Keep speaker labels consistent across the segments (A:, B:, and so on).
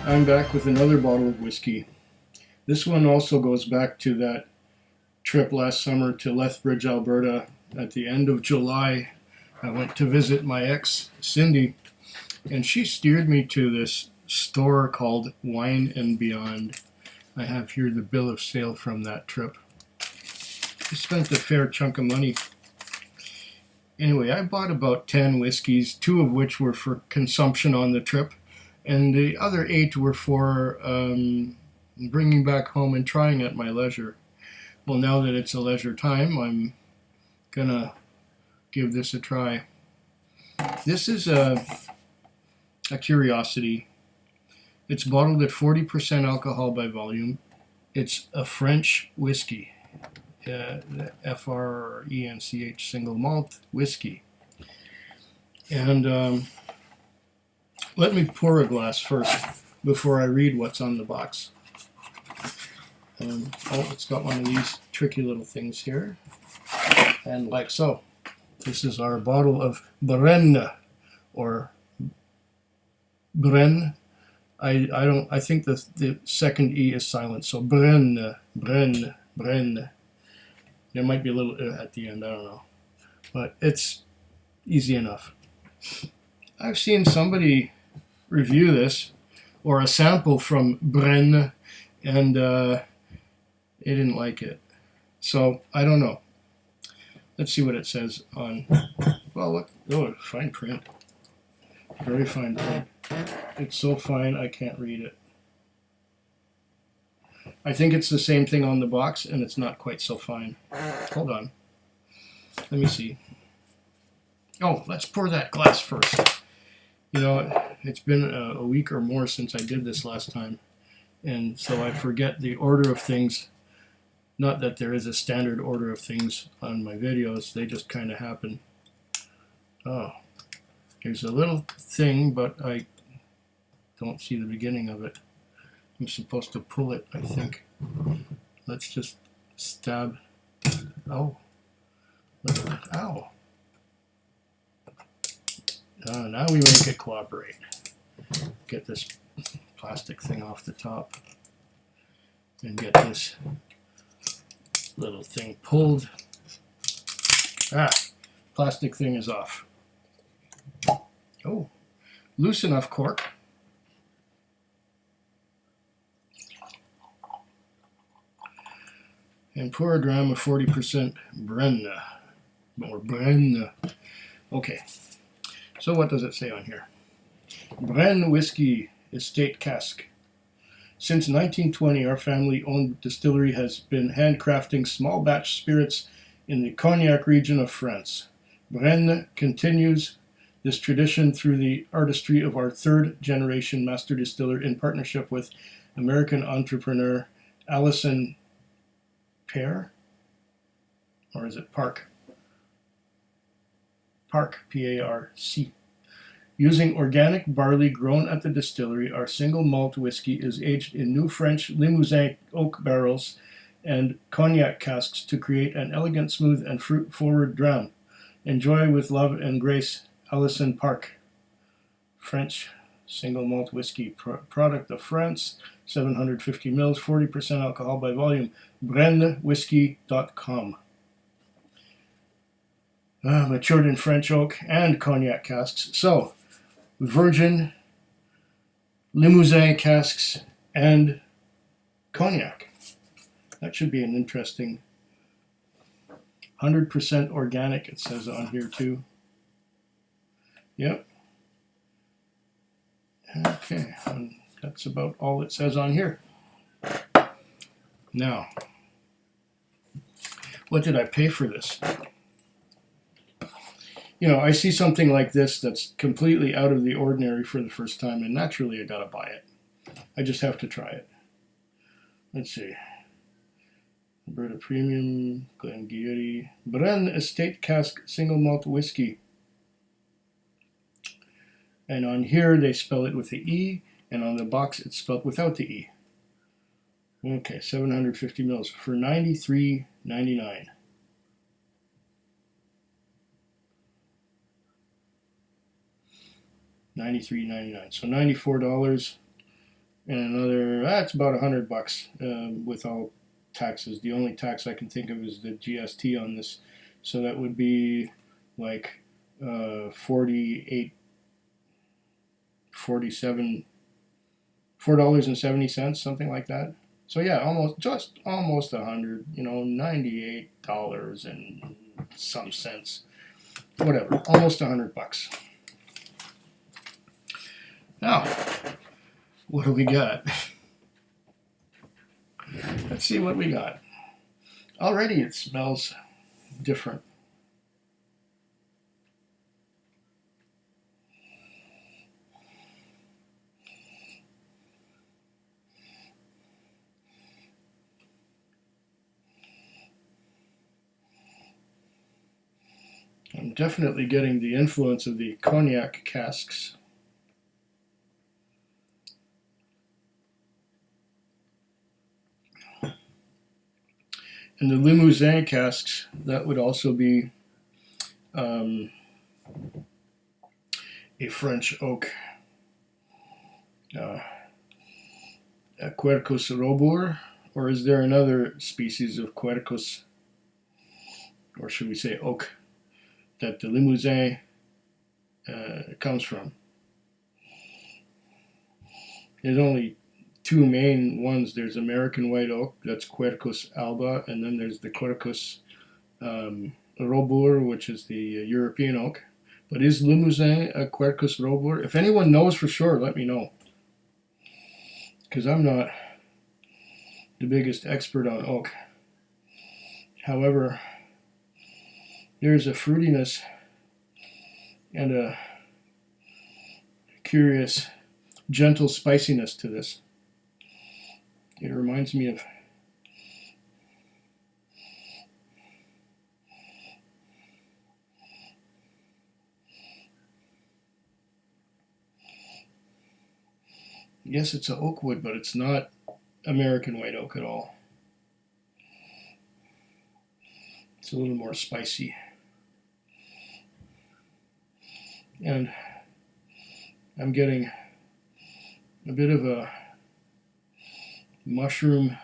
A: I'm back with another bottle of whiskey. This one also goes back to that trip last summer to Lethbridge, Alberta. At the end of July, I went to visit my ex, Cindy, and she steered me to this store called Wine and Beyond. I have here the bill of sale from that trip. I spent a fair chunk of money. Anyway, I bought about 10 whiskeys, 2 of which were for consumption on the trip, and the other 8 were for bringing back home and trying at my leisure. Well, now that it's a leisure time, I'm gonna give this a try. This is a curiosity. It's bottled at 40% alcohol by volume. It's a French whiskey, the FRENCH single malt whiskey. And let me pour a glass first before I read what's on the box. Oh, it's got one of these tricky little things here. And like so. This is our bottle of Brenne, or Brenne. I think the second E is silent, so Brenne. There might be a little at the end, I don't know. But it's easy enough. I've seen somebody review this, or a sample from Brenne, and they didn't like it. So, I don't know. Let's see what it says on, well, look, oh, fine print. Very fine print. It's so fine I can't read it. I think it's the same thing on the box, and it's not quite so fine. Hold on. Let me see. Oh, let's pour that glass first. You know, it's been a week or more since I did this last time, and so I forget the order of things. Not that there is a standard order of things on my videos, they just kind of happen. Oh, here's a little thing, but I don't see the beginning of it. I'm supposed to pull it, I think. Let's just stab. Oh. Ow. Now we make it cooperate. Get this plastic thing off the top. And get this little thing pulled. Plastic thing is off. Oh, loose enough cork. And pour a dram of 40% Brenne, or Brenne. Okay, so what does it say on here? Brenne Whiskey Estate Cask. Since 1920, our family-owned distillery has been handcrafting small batch spirits in the Cognac region of France. Brenne continues this tradition through the artistry of our third-generation master distiller in partnership with American entrepreneur Alison Pear? Or is it Park? Park, P-A-R-C. Using organic barley grown at the distillery, our single malt whiskey is aged in new French Limousin oak barrels and cognac casks to create an elegant, smooth, and fruit-forward dram. Enjoy with love and grace, Alison Park. French single malt whiskey, product of France, 750 mils, 40% alcohol by volume. BrenneWhiskey.com. Matured in French oak and cognac casks. So, virgin, Limousin casks, and cognac. That should be an interesting 100% organic, it says on here too. Yep. Okay, and that's about all it says on here. Now, what did I pay for this? You know, I see something like this that's completely out of the ordinary for the first time, and naturally I gotta buy it. I just have to try it. Let's see. Alberta Premium, Glengarry, Brenne Estate Cask Single Malt Whiskey. And on here they spell it with the E, and on the box it's spelled without the E. Okay, 750 mils for $93.99. $93.99. So $94 and another, that's about $100 with all taxes. The only tax I can think of is the GST on this, so that would be like 48, 47, $4.70, something like that. So yeah, almost 100. $98 and some cents, whatever, almost $100. Now, what do we got? Let's see what we got. Already it smells different. I'm definitely getting the influence of the cognac casks. And the Limousin casks, that would also be a French oak. A Quercus robur, or is there another species of Quercus, or should we say oak, that the Limousin comes from? There's only two main ones. There's American white oak, that's Quercus alba, and then there's the Quercus robur, which is the European oak. But is Limousin a Quercus robur? If anyone knows for sure, let me know, because I'm not the biggest expert on oak. However, there's a fruitiness and a curious, gentle spiciness to this. It reminds me of yes, it's an oak wood, but it's not American white oak at all. It's a little more spicy. And I'm getting a bit of a mushroom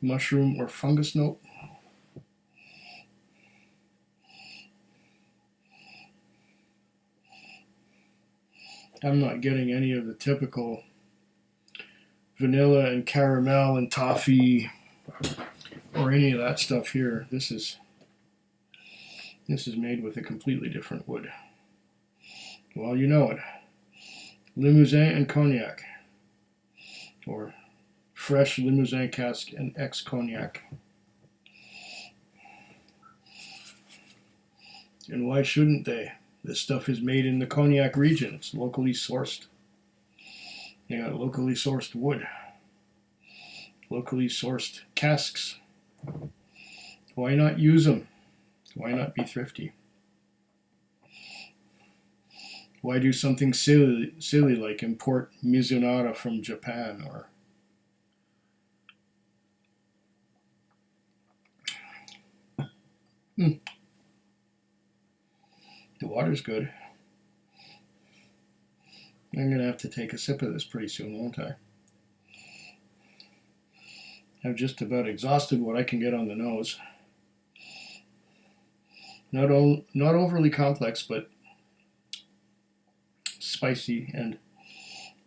A: mushroom or fungus note. I'm not getting any of the typical vanilla and caramel and toffee or any of that stuff here. This is made with a completely different wood. Well, you know it. Limousin and cognac, or fresh Limousin cask and ex-cognac. And why shouldn't they? This stuff is made in the Cognac region. It's locally sourced. They got locally sourced wood, locally sourced casks. Why not use them? Why not be thrifty? Why do something silly like import Mizunara from Japan or the water's good. I'm going to have to take a sip of this pretty soon, won't I? I've just about exhausted what I can get on the nose. Not overly complex, but spicy and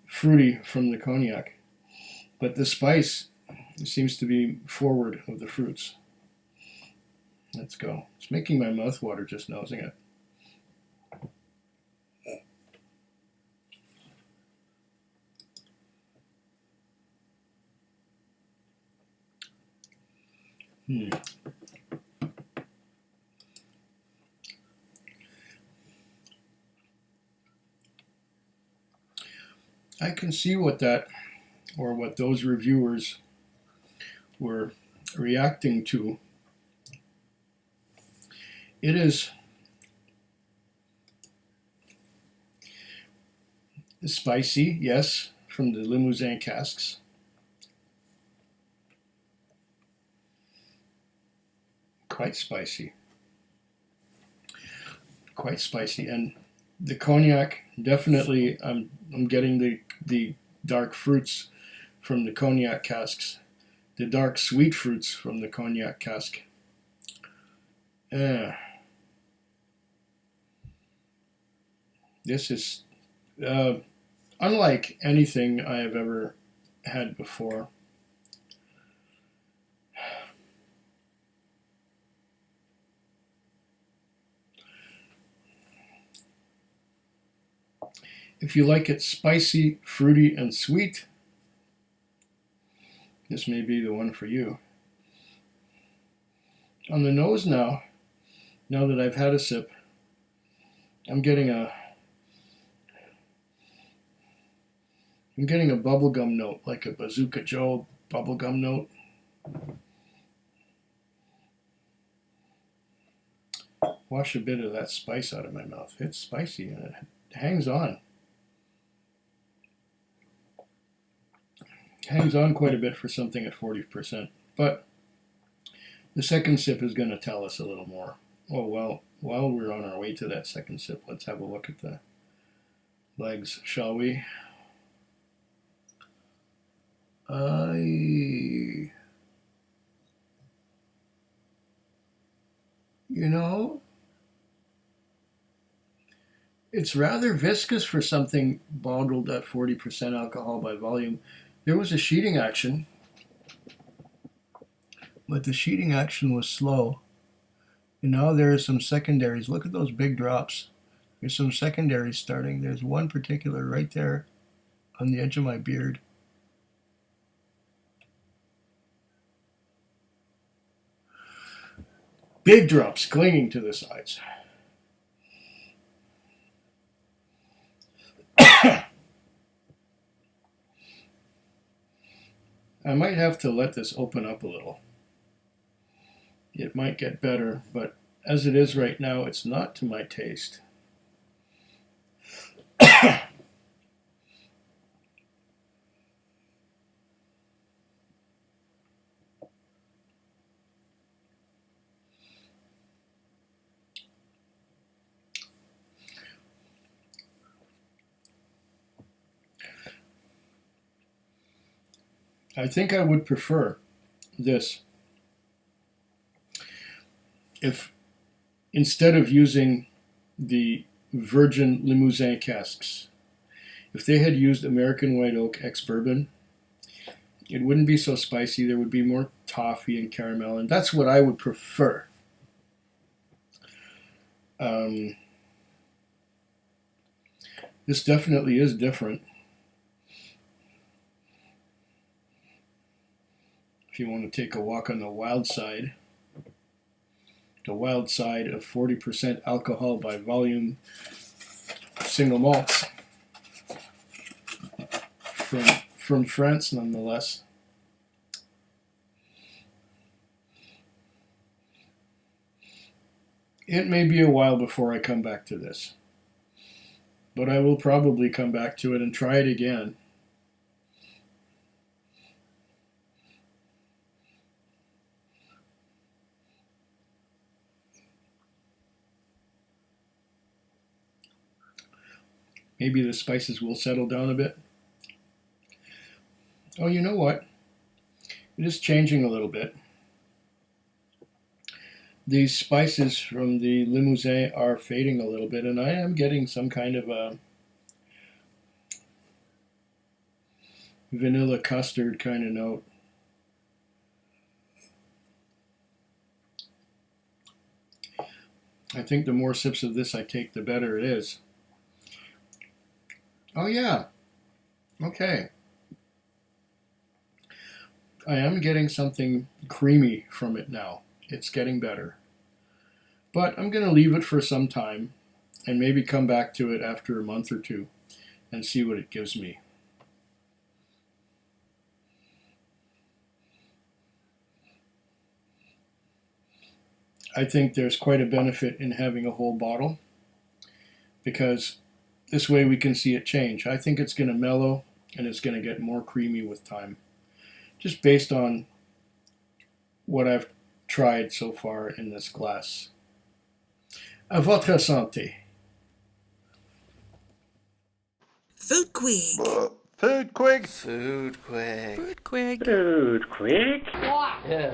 A: fruity from the cognac. But the spice seems to be forward of the fruits. Let's go. It's making my mouth water just nosing it. I can see what those reviewers were reacting to. It is spicy, yes, from the Limousin casks. Quite spicy. quite spicy. And the cognac, definitely, I'm getting the dark fruits from the cognac casks, the dark sweet fruits from the cognac cask. This is unlike anything I have ever had before. If you like it spicy, fruity, and sweet, this may be the one for you. On the nose now that I've had a sip, I'm getting a bubblegum note, like a Bazooka Joe bubblegum note. Wash a bit of that spice out of my mouth. It's spicy and it hangs on. Hangs on quite a bit for something at 40%. But the second sip is going to tell us a little more. Oh, well, while we're on our way to that second sip, let's have a look at the legs, shall we? It's rather viscous for something bottled at 40% alcohol by volume. There was a sheeting action, but the sheeting action was slow. And now there are some secondaries. Look at those big drops. There's some secondaries starting. There's one particular right there on the edge of my beard. Big drops clinging to the sides. I might have to let this open up a little. It might get better, but as it is right now, it's not to my taste. I think I would prefer this if, instead of using the virgin Limousin casks, if they had used American White Oak ex-bourbon, it wouldn't be so spicy. There would be more toffee and caramel, and that's what I would prefer. This definitely is different. If you want to take a walk on the wild side of 40% alcohol by volume single malts from France, nonetheless. It may be a while before I come back to this, but I will probably come back to it and try it again. Maybe the spices will settle down a bit. Oh, you know what? It is changing a little bit. These spices from the Limousin are fading a little bit, and I am getting some kind of a vanilla custard kind of note. I think the more sips of this I take, the better it is. Oh yeah, okay. I am getting something creamy from it now. It's getting better. But I'm going to leave it for some time and maybe come back to it after a month or two and see what it gives me. I think there's quite a benefit in having a whole bottle because this way we can see it change. I think it's going to mellow and it's going to get more creamy with time, just based on what I've tried so far in this glass. À votre santé.
B: Food Quig.
C: Food Quig.
D: Food Quig.
B: Food Quig.
E: Food Quig.
F: Yeah.